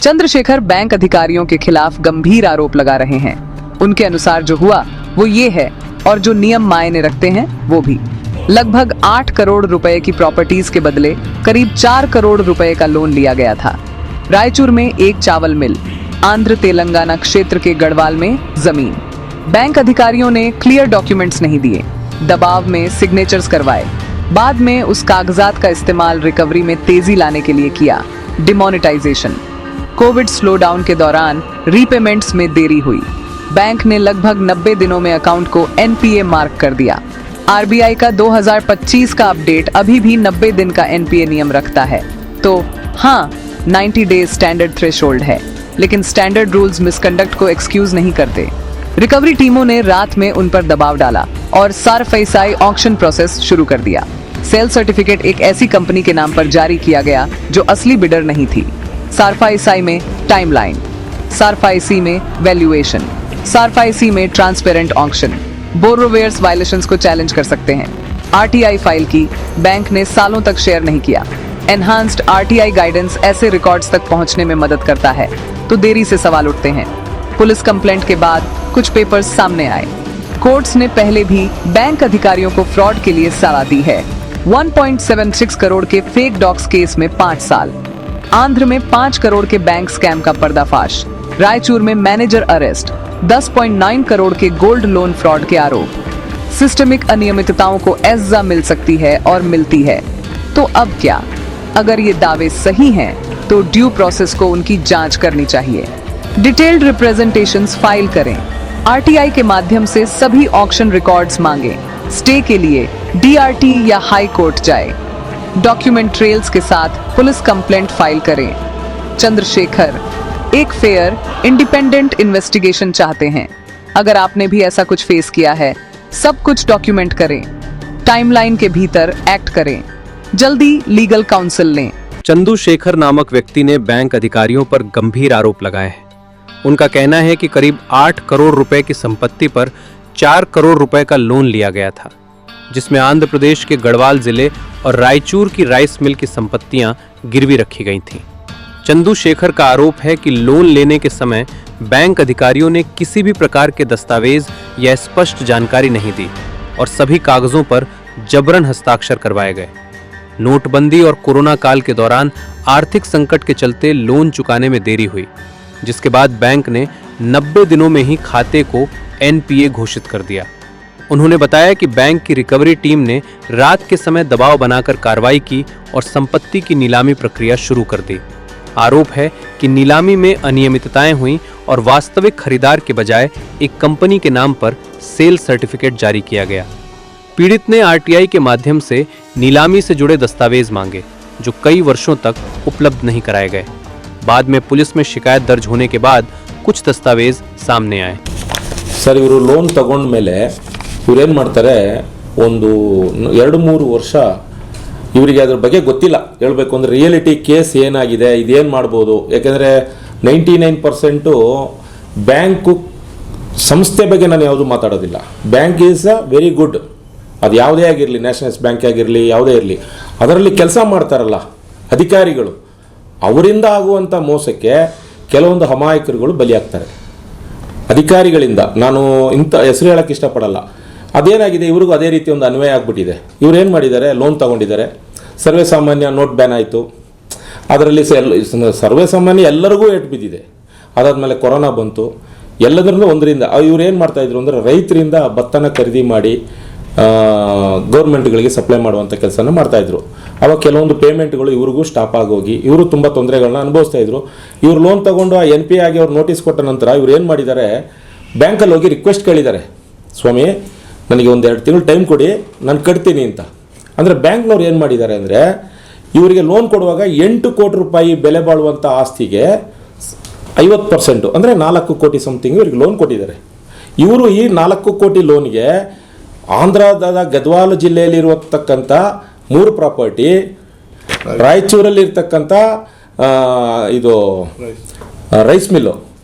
Chandrashekhar bank अधिकारियों के खिलाफ गंभीर आरोप लगा रहे हैं। उनके अनुसार जो हुआ वो ये है, और जो नियम मायने रखते हैं वो भी। लगभग 8 करोड़ रुपए की प्रॉपर्टीज के बदले करीब 4 करोड़ रुपए का लोन लिया गया था। रायचूर में एक चावल मिल, आंध्र तेलंगाना क्षेत्र के गढ़वाल में जमीन। बैंक अधिकारियों ने क्लियर डॉक्यूमेंट्स नहीं दिए, दबाव में सिग्नेचर्स करवाए। बाद में उस कागजात का इस्तेमाल रिकवरी में तेजी लाने के लिए किया। डिमोनेटाइजेशन। कोविड स्लोडाउन के दौरान रीपेमेंट्स में देरी हुई। बैंक ने लगभग 90 दिनों में अकाउंट को एनपीए मार्क कर दिया। आरबीआई का 2025 का अपडेट अभी भी 90 दिन का एनपीए नियम रखता है। तो हाँ, 90 डेज स्टैंडर्ड थ्रेशोल्ड है, लेकिन स्टैंडर्ड रूल्स मिसकंडक्ट को एक्सक्यूज नहीं करते। रिकवरी टीमों ने रात में उन पर दबाव डाला और सारफाईसाई ऑक्शन प्रोसेस शुरू कर दिया। सेल सर्टिफिकेट एक ऐसी कंपनी के नाम पर जारी किया गया जो असली बिडर नहीं थी। सारफाईसाई में टाइमलाइन, सारफाईसी में वैल्यूएशन, सारफाईसी में ट्रांसपेरेंट ऑक्शन। बोरोवेयर्स वायलेशंस को चैलेंज कर सकते हैं। आरटीआई फाइल की, बैंक ने सालों तक शेयर नहीं किया। एनहांस्ड आरटीआई गाइडेंस ऐसे रिकॉर्ड्स तक पहुंचने में मदद करता है, तो देरी से सवाल उठते हैं। पुलिस कंप्लेंट के बाद कुछ पेपर्स सामने आए। कोर्ट्स ने पहले भी बैंक अधिकारियों को फ्रॉड के लिए सजा दी है। 1.76 करोड़ के फेक डॉक्स केस में 5 साल। आंध्र में 5 करोड़ के बैंक स्कैम का पर्दाफाश। रायचूर में मैनेजर अरेस्ट। 10.9 करोड़ के गोल्ड लोन फ्रॉड के आरोप। सिस्टमिक अनियमितताओं को सजा मिल सकती है और मिलती है। तो अब क्या? अगर ये दावे सही हैं, तो ड्यू प्रोसेस को उनकी जांच करनी चाहिए। डिटेल्ड रिप्रेजेंटेशंस फाइल करें। आरटीआई के माध्यम से सभी ऑक्शन रिकॉर्ड्स मांगे। स्टे के लिए डीआरटी या हाई कोर्ट जाए। डॉक्यूमेंट ट्रेल्स के साथ पुलिस कंप्लेंट फाइल करें। चंद्रशेखर एक फेयर, इंडिपेंडेंट इन्वेस्टिगेशन चाहते हैं। अगर आपने भी ऐसा कुछ फेस किया है, सब कुछ डॉक्यूमेंट करें। टाइमलाइन के भीतर एक्ट करें। जल्दी लीगल काउंसिल लें। चंद्रशेखर नामक व्यक्ति ने बैंक अधिकारियों पर गंभीर आरोप लगाए हैं। उनका कहना है कि करीब 8 करोड़ रुपए की संपत्ति पर 4 करोड़ रुपए का लोन लिया गया था, जिसमें आंध्र प्रदेश के गढ़वाल जिले और रायचूर की राइस मिल की संपत्तियां गिरवी रखी गई थीं। चंद्रशेखर का आरोप है कि लोन लेने के समय बैंक अधिकारियों ने किसी भी प्रकार के दस्तावेज या स्पष्ट जानकारी नहीं दी और सभी कागजों पर जबरन हस्ताक्षर करवाए गए। नोटबंदी और कोरोना काल के दौरान आर्थिक संकट के चलते लोन चुकाने में देरी हुई, जिसके बाद बैंक ने 90 दिनों में ही खाते को एनपीए घोषित कर दिया। उन्होंने बताया कि बैंक की रिकवरी टीम ने रात के समय दबाव बनाकर कार्रवाई की और संपत्ति की नीलामी प्रक्रिया शुरू कर दी। आरोप है कि नीलामी में अनियमितताएं हुई और वास्तविक खरीदार के बजाय एक कंपनी के नाम पर सेल सर्टिफिकेट जारी किया गया। पीड़ित ने आरटीआई के माध्यम से नीलामी से जुड़े दस्तावेज मांगे, जो कई वर्षों तक उपलब्ध नहीं कराए गए। बाद में पुलिस में शिकायत दर्ज होने के बाद कुछ दस्तावेज सामने आए। सर, इವರು ಲೋನ್ ತಗೊಂಡ ಮೇಲೆ ಇವರೇನು ಮಾಡ್ತಾರೆ, ಒಂದು 2-3 ವರ್ಷ ಇವರಿಗೆ ಅದ್ರ ಬಗ್ಗೆ ಗೊತ್ತಿಲ್ಲ. ಹೇಳಬೇಕು ಅಂದರೆ ರಿಯಾಲಿಟಿ ಕೇಸ್ ಏನಾಗಿದೆ, ಇದೇನು ಮಾಡ್ಬೋದು. ಯಾಕೆಂದರೆ 99% ಬ್ಯಾಂಕು ಸಂಸ್ಥೆ ಬಗ್ಗೆ ನಾನು ಯಾವುದು ಮಾತಾಡೋದಿಲ್ಲ. Bank is a very good. ಅದು ಯಾವುದೇ ಆಗಿರಲಿ, ನ್ಯಾಷನಲ್ಸ್ ಬ್ಯಾಂಕ್ ಆಗಿರಲಿ, ಯಾವುದೇ ಇರಲಿ, ಅದರಲ್ಲಿ ಕೆಲಸ ಮಾಡ್ತಾರಲ್ಲ ಅಧಿಕಾರಿಗಳು, ಅವರಿಂದ ಆಗುವಂಥ ಮೋಸಕ್ಕೆ ಕೆಲವೊಂದು ಅಮಾಯಕರುಗಳು ಬಲಿಯಾಗ್ತಾರೆ ಅಧಿಕಾರಿಗಳಿಂದ. ನಾನು ಇಂಥ ಹೆಸರು ಹೇಳೋಕ್ಕೆ ಇಷ್ಟಪಡಲ್ಲ. ಅದೇನಾಗಿದೆ, ಇವ್ರಿಗೂ ಅದೇ ರೀತಿ ಒಂದು ಅನ್ವಯ ಆಗಿಬಿಟ್ಟಿದೆ. ಇವ್ರೇನು ಮಾಡಿದ್ದಾರೆ, ಲೋನ್ ತೊಗೊಂಡಿದ್ದಾರೆ. ಸರ್ವೇ ಸಾಮಾನ್ಯ ನೋಟ್ ಬ್ಯಾನ್ ಆಯಿತು. ಅದರಲ್ಲಿ ಸರ್ವೇ ಸಾಮಾನ್ಯ ಎಲ್ಲರಿಗೂ ಏಟು ಬಿದ್ದಿದೆ. ಅದಾದಮೇಲೆ ಕೊರೋನಾ ಬಂತು. ಎಲ್ಲದರಲ್ಲೂ ಒಂದರಿಂದ ಇವ್ರೇನು ಮಾಡ್ತಾಯಿದ್ರು ಅಂದರೆ, ರೈತರಿಂದ ಭತ್ತನ ಖರೀದಿ ಮಾಡಿ ಗೌರ್ಮೆಂಟ್ಗಳಿಗೆ ಸಪ್ಲೈ ಮಾಡುವಂಥ ಕೆಲಸನ ಮಾಡ್ತಾಯಿದ್ರು. ಅವಾಗ ಕೆಲವೊಂದು ಪೇಮೆಂಟ್ಗಳು ಇವ್ರಿಗೂ ಸ್ಟಾಪ್ ಆಗೋಗಿ ಇವರು ತುಂಬ ತೊಂದರೆಗಳನ್ನ ಅನುಭವಿಸ್ತಾಯಿದ್ರು. ಇವ್ರು ಲೋನ್ ತೊಗೊಂಡು NPA ಆಗಿ ಅವ್ರು ನೋಟಿಸ್ ಕೊಟ್ಟ ನಂತರ ಇವ್ರು ಏನು ಮಾಡಿದ್ದಾರೆ, ಬ್ಯಾಂಕಲ್ಲಿ ಹೋಗಿ ರಿಕ್ವೆಸ್ಟ್ ಕೇಳಿದ್ದಾರೆ, ಸ್ವಾಮಿ ನನಗೆ 1-2 ತಿಂಗಳು ಟೈಮ್ ಕೊಡಿ, ನಾನು ಕಟ್ತೀನಿ ಅಂತ. ಅಂದರೆ ಬ್ಯಾಂಕ್ನವ್ರು ಏನು ಮಾಡಿದ್ದಾರೆ ಅಂದರೆ, ಇವರಿಗೆ ಲೋನ್ ಕೊಡುವಾಗ 8 ಕೋಟಿ ರೂಪಾಯಿ ಬೆಲೆ ಬಾಳುವಂಥ ಆಸ್ತಿಗೆ 50% ಅಂದರೆ 4 ಕೋಟಿ ಸಮಥಿಂಗ್ ಇವರಿಗೆ ಲೋನ್ ಕೊಟ್ಟಿದ್ದಾರೆ. ಇವರು ಈ 4 ಕೋಟಿ ಲೋನ್ಗೆ ಆಂಧ್ರದ ಗದ್ವಾಲ ಜಿಲ್ಲೆಯಲ್ಲಿರುವತಕ್ಕಂಥ 3 ಪ್ರಾಪರ್ಟಿ, ರಾಯಚೂರಲ್ಲಿರ್ತಕ್ಕಂಥ ಇದು ರೈಸ್ ಮಿಲ್ಲು,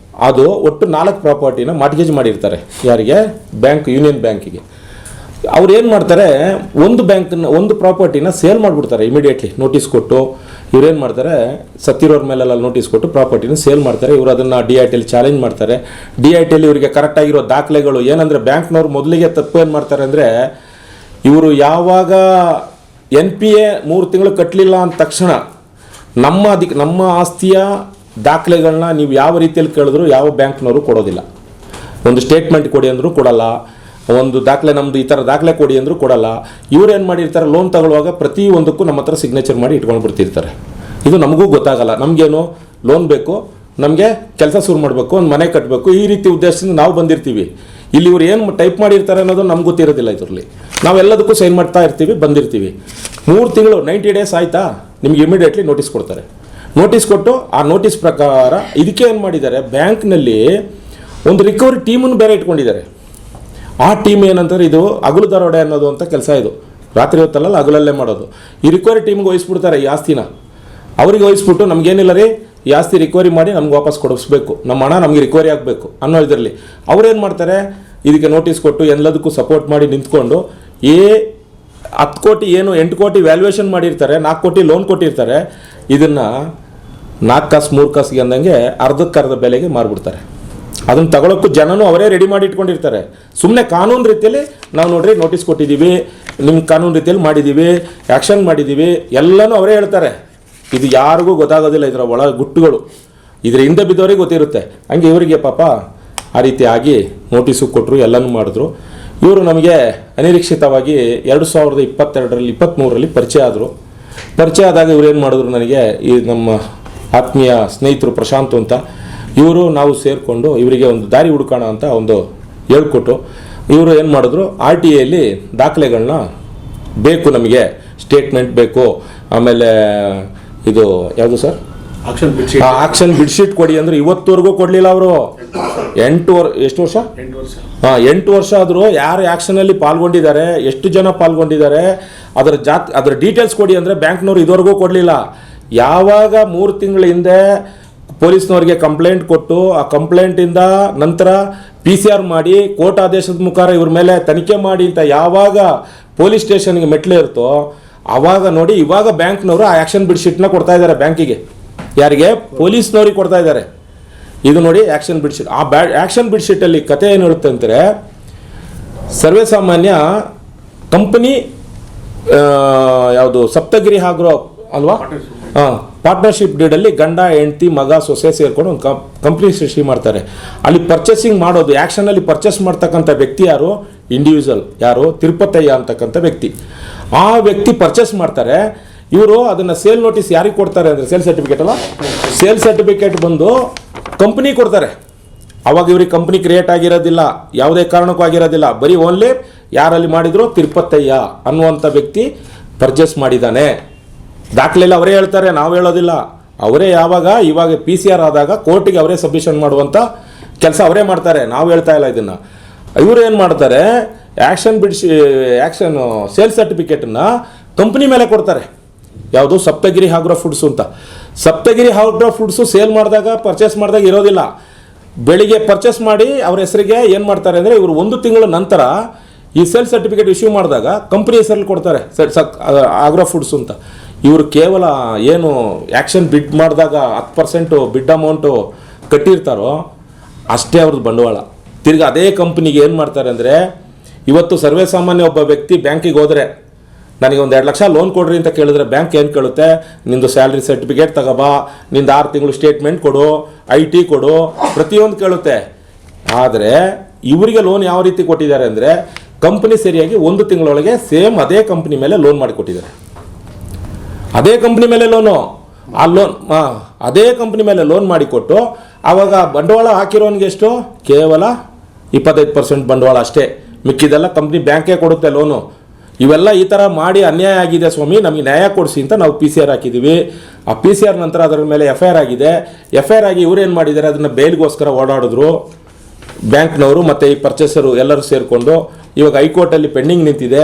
ಅದು ಒಟ್ಟು 4 ಪ್ರಾಪರ್ಟಿನ ಮಾರ್ಟ್ಗೇಜ್ ಮಾಡಿರ್ತಾರೆ. ಯಾರಿಗೆ? ಬ್ಯಾಂಕ್, ಯೂನಿಯನ್ ಬ್ಯಾಂಕಿಗೆ. ಅವ್ರು ಏನು ಮಾಡ್ತಾರೆ, ಒಂದು ಪ್ರಾಪರ್ಟಿನ ಸೇಲ್ ಮಾಡಿಬಿಡ್ತಾರೆ ಇಮಿಡಿಯೇಟ್ಲಿ. ನೋಟಿಸ್ ಕೊಟ್ಟು ಇವ್ರೇನು ಮಾಡ್ತಾರೆ, ಸತ್ತಿರೋರ ಮೇಲೆಲ್ಲ ನೋಟಿಸ್ ಕೊಟ್ಟು ಪ್ರಾಪರ್ಟಿನ ಸೇಲ್ ಮಾಡ್ತಾರೆ. ಇವರು ಅದನ್ನು DITಯಲ್ಲಿ ಚಾಲೆಂಜ್ ಮಾಡ್ತಾರೆ. DITಯಲ್ಲಿ ಇವರಿಗೆ ಕರೆಕ್ಟಾಗಿರೋ ದಾಖಲೆಗಳು ಏನಂದರೆ, ಬ್ಯಾಂಕ್ನವ್ರು ಮೊದಲಿಗೆ ತಪ್ಪು ಏನು ಮಾಡ್ತಾರೆ ಅಂದರೆ, ಇವರು ಯಾವಾಗ NPA 3 ತಿಂಗಳು ಕಟ್ಟಲಿಲ್ಲ ಅಂದ ತಕ್ಷಣ ನಮ್ಮ ಆಸ್ತಿಯ ದಾಖಲೆಗಳನ್ನ ನೀವು ಯಾವ ರೀತಿಯಲ್ಲಿ ಕೇಳಿದ್ರು ಯಾವ ಬ್ಯಾಂಕ್ನವರು ಕೊಡೋದಿಲ್ಲ. ಒಂದು ಸ್ಟೇಟ್ಮೆಂಟ್ ಕೊಡಿ ಅಂದರೂ ಕೊಡಲ್ಲ, ಒಂದು ದಾಖಲೆ ನಮ್ಮದು ಈ ಥರ ದಾಖಲೆ ಕೊಡಿ ಅಂದರೂ ಕೊಡಲ್ಲ. ಇವ್ರು ಏನು ಮಾಡಿರ್ತಾರೆ, ಲೋನ್ ತಗೊಳ್ಳುವಾಗ ಪ್ರತಿಯೊಂದಕ್ಕೂ ನಮ್ಮ ಹತ್ರ ಸಿಗ್ನೇಚರ್ ಮಾಡಿ ಇಟ್ಕೊಂಡು ಬಿಡ್ತಿರ್ತಾರೆ. ಇದು ನಮಗೂ ಗೊತ್ತಾಗಲ್ಲ. ನಮಗೇನು ಲೋನ್ ಬೇಕು, ನಮಗೆ ಕೆಲಸ ಶುರು ಮಾಡಬೇಕು, ಒಂದು ಮನೆ ಕಟ್ಟಬೇಕು, ಈ ರೀತಿ ಉದ್ದೇಶದಿಂದ ನಾವು ಬಂದಿರ್ತೀವಿ. ಇಲ್ಲಿ ಇವ್ರು ಏನು ಟೈಪ್ ಮಾಡಿರ್ತಾರೆ ಅನ್ನೋದು ನಮ್ಗೆ ಗೊತ್ತಿರೋದಿಲ್ಲ. ಇದರಲ್ಲಿ ನಾವೆಲ್ಲದಕ್ಕೂ ಸೈನ್ ಮಾಡ್ತಾ ಇರ್ತೀವಿ, ಬಂದಿರ್ತೀವಿ. 3 ತಿಂಗಳು 90 ಡೇಸ್ ಆಯಿತಾ, ನಿಮ್ಗೆ ಇಮಿಡಿಯೇಟ್ಲಿ ನೋಟಿಸ್ ಕೊಡ್ತಾರೆ. ನೋಟಿಸ್ ಕೊಟ್ಟು ಆ ನೋಟಿಸ್ ಪ್ರಕಾರ ಇದಕ್ಕೆ ಏನು ಮಾಡಿದ್ದಾರೆ, ಬ್ಯಾಂಕ್ನಲ್ಲಿ ಒಂದು ರಿಕವರಿ ಟೀಮನ್ನು ಬೇರೆ ಇಟ್ಕೊಂಡಿದ್ದಾರೆ. ಆ ಟೀಮ್ ಏನಂತಾರೆ, ಇದು ಹಗಲು ದರೋಡೆ ಅನ್ನೋದು ಅಂತ ಕೆಲಸ. ಇದು ರಾತ್ರಿ ಹೊತ್ತಲ್ಲ, ಹಗಲಲ್ಲೇ ಮಾಡೋದು. ಈ ರಿಕವರಿ ಟೀಮ್ಗೆ ವಹಿಸ್ಬಿಡ್ತಾರೆ ಈ ಆಸ್ತಿನ. ಅವರಿಗೆ ವಹಿಸ್ಬಿಟ್ಟು ನಮಗೇನಿಲ್ಲ ರೀ, ಈ ಆಸ್ತಿ ರಿಕವರಿ ಮಾಡಿ ನಮ್ಗೆ ವಾಪಸ್ ಕೊಡಿಸ್ಬೇಕು, ನಮ್ಮ ಹಣ ನಮಗೆ ರಿಕವರಿ ಆಗಬೇಕು ಅನ್ನೋ ಇದರಲ್ಲಿ ಅವ್ರೇನು ಮಾಡ್ತಾರೆ, ಇದಕ್ಕೆ ನೋಟಿಸ್ ಕೊಟ್ಟು ಎಲ್ಲದಕ್ಕೂ ಸಪೋರ್ಟ್ ಮಾಡಿ ನಿಂತ್ಕೊಂಡು 10 ಕೋಟಿ ಏನು 8 ಕೋಟಿ ವ್ಯಾಲ್ಯೂಯೇಷನ್ ಮಾಡಿರ್ತಾರೆ, 4 ಕೋಟಿ ಲೋನ್ ಕೊಟ್ಟಿರ್ತಾರೆ. ಇದನ್ನು 4 ಕಾಸು 3 ಕಾಸಿಗೆ ಅಂದಂಗೆ ಅರ್ಧಕ್ಕರ್ಧ ಬೆಲೆಗೆ ಮಾರ್ಬಿಡ್ತಾರೆ. ಅದನ್ನು ತಗೊಳ್ಳೋಕ್ಕೂ ಜನನೂ ಅವರೇ ರೆಡಿ ಮಾಡಿ ಇಟ್ಕೊಂಡಿರ್ತಾರೆ. ಸುಮ್ಮನೆ ಕಾನೂನು ರೀತಿಯಲ್ಲಿ ನಾವು ನೋಡ್ರಿ ನೋಟಿಸ್ ಕೊಟ್ಟಿದ್ದೀವಿ, ನಿಮ್ಮ ಕಾನೂನು ರೀತಿಯಲ್ಲಿ ಮಾಡಿದ್ದೀವಿ, ಆ್ಯಕ್ಷನ್ ಮಾಡಿದ್ದೀವಿ ಎಲ್ಲನೂ ಅವರೇ ಹೇಳ್ತಾರೆ. ಇದು ಯಾರಿಗೂ ಗೊತ್ತಾಗೋದಿಲ್ಲ, ಇದರ ಒಳ ಗುಟ್ಟುಗಳು ಇದರ ಹಿಂದೆ ಬಿದ್ದವರಿಗೆ ಗೊತ್ತಿರುತ್ತೆ. ಹಂಗೆ ಇವರಿಗೆ ಪಾಪ ಆ ರೀತಿ ಆಗಿ ನೋಟಿಸು ಕೊಟ್ಟರು, ಎಲ್ಲನೂ ಮಾಡಿದ್ರು. ಇವರು ನಮಗೆ ಅನಿರೀಕ್ಷಿತವಾಗಿ 2022ರಲ್ಲಿ 23ರಲ್ಲಿ ಪರಿಚಯ ಆದರು. ಪರಿಚಯ ಆದಾಗ ಇವ್ರೇನು ಮಾಡಿದ್ರು, ನನಗೆ ಈ ನಮ್ಮ ಆತ್ಮೀಯ ಸ್ನೇಹಿತರು ಪ್ರಶಾಂತ್ ಅಂತ, ಇವರು ನಾವು ಸೇರಿಕೊಂಡು ಇವರಿಗೆ ಒಂದು ದಾರಿ ಹುಡುಕೋಣ ಅಂತ ಒಂದು ಹೇಳ್ಕೊಟ್ಟು, ಇವರು ಏನು ಮಾಡಿದ್ರು, RTIಯಲ್ಲಿ ದಾಖಲೆಗಳನ್ನ ಬೇಕು, ನಮಗೆ ಸ್ಟೇಟ್ಮೆಂಟ್ ಬೇಕು, ಆಮೇಲೆ ಇದು ಯಾವುದು ಸರ್, ಆಕ್ಷನ್ ಬಿಡ್ಶೀಟ್ ಕೊಡಿ ಅಂದರೆ ಇವತ್ತುವರೆಗೂ ಕೊಡಲಿಲ್ಲ ಅವರು. 8 ವರ್ಷ 8 ವರ್ಷ ಆದರೂ ಯಾರು ಆ್ಯಕ್ಷನಲ್ಲಿ ಪಾಲ್ಗೊಂಡಿದ್ದಾರೆ, ಎಷ್ಟು ಜನ ಪಾಲ್ಗೊಂಡಿದ್ದಾರೆ, ಅದರ ಡೀಟೇಲ್ಸ್ ಕೊಡಿ ಅಂದರೆ ಬ್ಯಾಂಕ್ನವ್ರು ಇದುವರೆಗೂ ಕೊಡಲಿಲ್ಲ. ಯಾವಾಗ 3 ತಿಂಗಳ ಹಿಂದೆ ಪೊಲೀಸ್ನವ್ರಿಗೆ ಕಂಪ್ಲೇಂಟ್ ಕೊಟ್ಟು ಆ ಕಂಪ್ಲೇಂಟಿಂದ ನಂತರ PCR ಮಾಡಿ ಕೋರ್ಟ್ ಆದೇಶದ ಮುಖಾಂತರ ಇವ್ರ ಮೇಲೆ ತನಿಖೆ ಮಾಡಿ ಅಂತ ಯಾವಾಗ ಪೊಲೀಸ್ ಸ್ಟೇಷನ್ಗೆ ಮೆಟ್ಲೆ ಇರ್ತೋ ಆವಾಗ ನೋಡಿ, ಇವಾಗ ಬ್ಯಾಂಕ್ನವರು ಆ ಆ್ಯಕ್ಷನ್ ಬಿಡ್ಶೀಟ್ನ ಕೊಡ್ತಾ ಇದ್ದಾರೆ ಬ್ಯಾಂಕಿಗೆ. ಯಾರಿಗೆ? ಪೊಲೀಸ್ನವ್ರಿಗೆ ಕೊಡ್ತಾ ಇದ್ದಾರೆ. ಇದು ನೋಡಿ ಆ್ಯಕ್ಷನ್ ಬಿಡ್ಶೀಟ್. ಆ ಆ್ಯಕ್ಷನ್ ಬಿಡ್ಶೀಟಲ್ಲಿ ಕತೆ ಏನು ಹೇಳುತ್ತೆ ಅಂದರೆ, ಸರ್ವೇ ಸಾಮಾನ್ಯ ಕಂಪನಿ ಯಾವುದು ಸಪ್ತಗಿರಿ ಆಗ್ರೋ ಅಲ್ವಾ, ಪಾರ್ಟ್ನರ್ಶಿಪ್ ಡೀಡಲ್ಲಿ ಗಂಡ ಹೆಂಡತಿ ಮಗ ಸೊಸೆ ಸೇರ್ಕೊಂಡು ಒಂದು ಕಂಪ್ನಿ ಸೃಷ್ಟಿ ಮಾಡ್ತಾರೆ. ಅಲ್ಲಿ ಪರ್ಚೇಸಿಂಗ್ ಮಾಡೋದು, ಆ್ಯಕ್ಷನಲ್ಲಿ ಪರ್ಚೇಸ್ ಮಾಡ್ತಕ್ಕಂಥ ವ್ಯಕ್ತಿ ಯಾರು? ಇಂಡಿವಿಜುವಲ್ ಯಾರು? ತಿರುಪತಯ್ಯ ಅಂತಕ್ಕಂಥ ವ್ಯಕ್ತಿ. ಆ ವ್ಯಕ್ತಿ ಪರ್ಚೇಸ್ ಮಾಡ್ತಾರೆ. ಇವರು ಅದನ್ನು ಸೇಲ್ ನೋಟಿಸ್ ಯಾರಿಗೆ ಕೊಡ್ತಾರೆ ಅಂದರೆ, ಸೇಲ್ ಸರ್ಟಿಫಿಕೇಟ್ ಅಲ್ಲ, ಸೇಲ್ ಸರ್ಟಿಫಿಕೇಟ್ ಬಂದು ಕಂಪ್ನಿ ಕೊಡ್ತಾರೆ. ಅವಾಗ ಇವ್ರಿಗೆ ಕಂಪ್ನಿ ಕ್ರಿಯೇಟ್ ಆಗಿರೋದಿಲ್ಲ, ಯಾವುದೇ ಕಾರಣಕ್ಕೂ ಆಗಿರೋದಿಲ್ಲ. ಬರೀ ಓನ್ಲಿ ಯಾರಲ್ಲಿ ಮಾಡಿದ್ರು, ತಿರುಪತಯ್ಯ ಅನ್ನುವಂಥ ವ್ಯಕ್ತಿ ಪರ್ಚೇಸ್ ಮಾಡಿದ್ದಾನೆ. ದಾಖಲೆಲ್ಲ ಅವರೇ ಹೇಳ್ತಾರೆ, ನಾವು ಹೇಳೋದಿಲ್ಲ. ಅವರೇ ಇವಾಗ PCR ಆದಾಗ ಕೋರ್ಟಿಗೆ ಅವರೇ ಸಬ್ಮಿಷನ್ ಮಾಡುವಂಥ ಕೆಲಸ ಅವರೇ ಮಾಡ್ತಾರೆ, ನಾವು ಹೇಳ್ತಾ ಇಲ್ಲ ಇದನ್ನು. ಇವರು ಏನು ಮಾಡ್ತಾರೆ, ಆ್ಯಕ್ಷನ್ ಸೇಲ್ ಸರ್ಟಿಫಿಕೇಟನ್ನು ಕಂಪ್ನಿ ಮೇಲೆ ಕೊಡ್ತಾರೆ. ಯಾವುದು? ಸಪ್ತಗಿರಿ ಆಗ್ರೋ ಫುಡ್ಸು ಅಂತ. ಸಪ್ತಗಿರಿ ಆಗ್ರೋ ಫುಡ್ಸು ಸೇಲ್ ಮಾಡಿದಾಗ ಪರ್ಚೇಸ್ ಮಾಡಿದಾಗ ಇರೋದಿಲ್ಲ. ಬೆಳಿಗ್ಗೆ ಪರ್ಚೇಸ್ ಮಾಡಿ ಅವ್ರ ಹೆಸರಿಗೆ ಏನು ಮಾಡ್ತಾರೆ ಅಂದರೆ, ಇವರು 1 ತಿಂಗಳ ನಂತರ ಈ ಸೇಲ್ ಸರ್ಟಿಫಿಕೇಟ್ ಇಶ್ಯೂ ಮಾಡಿದಾಗ ಕಂಪ್ನಿ ಹೆಸರಲ್ಲಿ ಕೊಡ್ತಾರೆ, ಆಗ್ರೋ ಫುಡ್ಸು ಅಂತ. ಇವರು ಕೇವಲ ಏನು ಆ್ಯಕ್ಷನ್ ಬಿಡ್ ಮಾಡಿದಾಗ 10% ಬಿಡ್ ಅಮೌಂಟು ಕಟ್ಟಿರ್ತಾರೋ ಅಷ್ಟೇ ಅವ್ರದ್ದು ಬಂಡವಾಳ. ತಿರ್ಗಿ ಅದೇ ಕಂಪ್ನಿಗೆ ಏನು ಮಾಡ್ತಾರೆ ಅಂದರೆ, ಇವತ್ತು ಸರ್ವೇ ಸಾಮಾನ್ಯ ಒಬ್ಬ ವ್ಯಕ್ತಿ ಬ್ಯಾಂಕಿಗೆ ಹೋದರೆ, ನನಗೆ ಒಂದು 2 ಲಕ್ಷ ಲೋನ್ ಕೊಡ್ರಿ ಅಂತ ಕೇಳಿದ್ರೆ ಬ್ಯಾಂಕ್ ಏನು ಕೇಳುತ್ತೆ, ನಿಂದು ಸ್ಯಾಲ್ರಿ ಸರ್ಟಿಫಿಕೇಟ್ ತಗೋಬಾ, ನಿಂದು 6 ತಿಂಗಳು ಸ್ಟೇಟ್ಮೆಂಟ್ ಕೊಡು, IT ಕೊಡು, ಪ್ರತಿಯೊಂದು ಕೇಳುತ್ತೆ. ಆದರೆ ಇವರಿಗೆ ಲೋನ್ ಯಾವ ರೀತಿ ಕೊಟ್ಟಿದ್ದಾರೆ ಅಂದರೆ, ಕಂಪ್ನಿ ಸರಿಯಾಗಿ 1 ತಿಂಗಳೊಳಗೆ ಸೇಮ್ ಅದೇ ಕಂಪ್ನಿ ಮೇಲೆ ಲೋನ್ ಮಾಡಿಕೊಟ್ಟಿದ್ದಾರೆ. ಅದೇ ಕಂಪ್ನಿ ಮೇಲೆ ಲೋನು, ಅದೇ ಕಂಪ್ನಿ ಮೇಲೆ ಲೋನ್ ಮಾಡಿಕೊಟ್ಟು, ಆವಾಗ ಬಂಡವಾಳ ಹಾಕಿರೋನಿಗೆ ಎಷ್ಟು? ಕೇವಲ 25% ಬಂಡವಾಳ ಅಷ್ಟೇ. ಮಿಕ್ಕಿದೆಲ್ಲ ಕಂಪ್ನಿ ಬ್ಯಾಂಕೇ ಕೊಡುತ್ತೆ ಲೋನು. ಇವೆಲ್ಲ ಈ ಥರ ಮಾಡಿ ಅನ್ಯಾಯ ಆಗಿದೆ ಸ್ವಾಮಿ, ನಮಗೆ ನ್ಯಾಯ ಕೊಡಿಸಿ ಅಂತ ನಾವು PCR ಹಾಕಿದ್ದೀವಿ. ಆ PCR ನಂತರ ಅದರ ಮೇಲೆ FIR ಆಗಿದೆ. FIR ಆಗಿ ಇವರೇನು ಮಾಡಿದ್ದಾರೆ, ಅದನ್ನು ಬೇಲ್ಗೋಸ್ಕರ ಓಡಾಡಿದ್ರು ಬ್ಯಾಂಕ್ನವರು ಮತ್ತು ಈ ಪರ್ಚೇಸರು ಎಲ್ಲರೂ ಸೇರಿಕೊಂಡು. ಇವಾಗ ಹೈಕೋರ್ಟಲ್ಲಿ ಪೆಂಡಿಂಗ್ ನಿಂತಿದೆ.